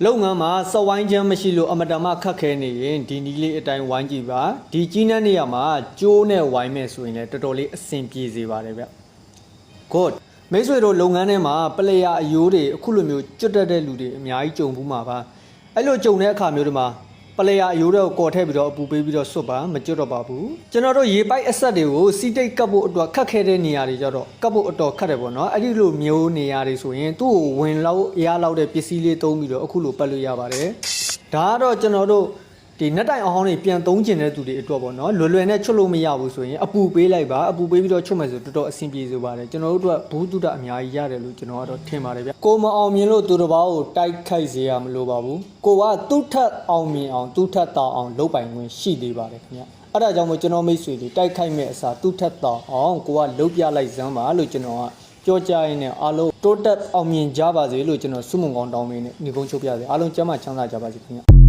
လုံငန်းမှာစဝိုင်းချမ်းမရှိလို့အမတမခက်ခဲနေရင်ဒီနီးလေးအတိုင်းဝိုင်းကြည့်ပါဒီကြီးနှန်းနေရာမှာကျိုးနဲ့ဝိုင်းမဲ့ဆိုရင်လည်းတော်တော်လေးအဆင်ပြေစေပါတယ်ဗျ good မိတ်ဆွေတို့လုပ်ငန်းထဲမှာပလေယာအယိုးတွေအခုလိုမျိုးကျွတ်တက်တဲ့လူတွေအများကြီးကြုံဘူးမှာပါအဲ့လိုကြုံတဲ့အခါမျိုးတွေမှာပလေယာအယိုးတွေကိုကော်ထည့်ပြီးတော့အပူပေးပြီးတော့စွတ်ပါမကျွတ်တော့ပါဘူးကျွန်တော်တို့ရေပိုက်အဆက်တွေကိုစီတိတ်ကပ်ဖို့အတွက်ခက်ခဲတဲ့နေရာတွေကြတော့ကပ်ဖို့အတော်ခက်တယ်ပေါ့နော်အဲ့ဒီလိုမျိုးနေရာတွေဆိုရင်သူ့ကိုဝင်လောက်ရလောက်တဲ့ပစ္စည်းလေးသုံးပြီးတော့အခုလိုပတ်လို့ရပါတယ်ဒါကတော့ကျွန်တော်တို့ဒီနက်တိုင်အောင်တွေပြန်သုံးကျင်တဲ့သူတွေအတွက်ပေါ့နော်လွယ်လွယ်နဲ့ချွတ်လို့မရဘူးဆိုရင်အပူပေးလိုက်ပါအပူပေးပြီးတော့ချွတ်မယ်ဆိုတော်တော်အဆင်ပြေစေပါတယ်ကျွန်တော်တို့အတွက်ဘူးတုဒအများကြီးရတယ်လို့ကျွန်တော်ကတော့ထင်ပါတယ်ဗျကိုမအောင်မြင်လို့သူတစ်ပါးကိုတိုက်ခိုက်စေရမလို့ပါဘူးကိုကသူ့ထက်အောင်မြင်အောင်သူ့ထက်တောင်အောင်လုပ်ပိုင်ခွင့်ရှိသေးပါတယ်ခင်ဗျအဲ့ဒါကြောင့်မို့ကျွန်တော်မိတ်ဆွေတွေတိုက်ခိုက်မဲ့အစားသူ့ထက်တောင်အောင်ကိုကလုပ်ပြလိုက်စမ်းပါလို့ကျွန်တော်ကကြောကြရင်းနဲ့အားလုံးတိုးတက်အောင်မြင်ကြပါစေလို့ကျွန်တော်ဆုမွန်ကောင်းတောင်းပေးနေညီကုန်းချုပ်ပြစေအားလုံးကျမ်းမာချမ်းသာကြပါစေခင်ဗျ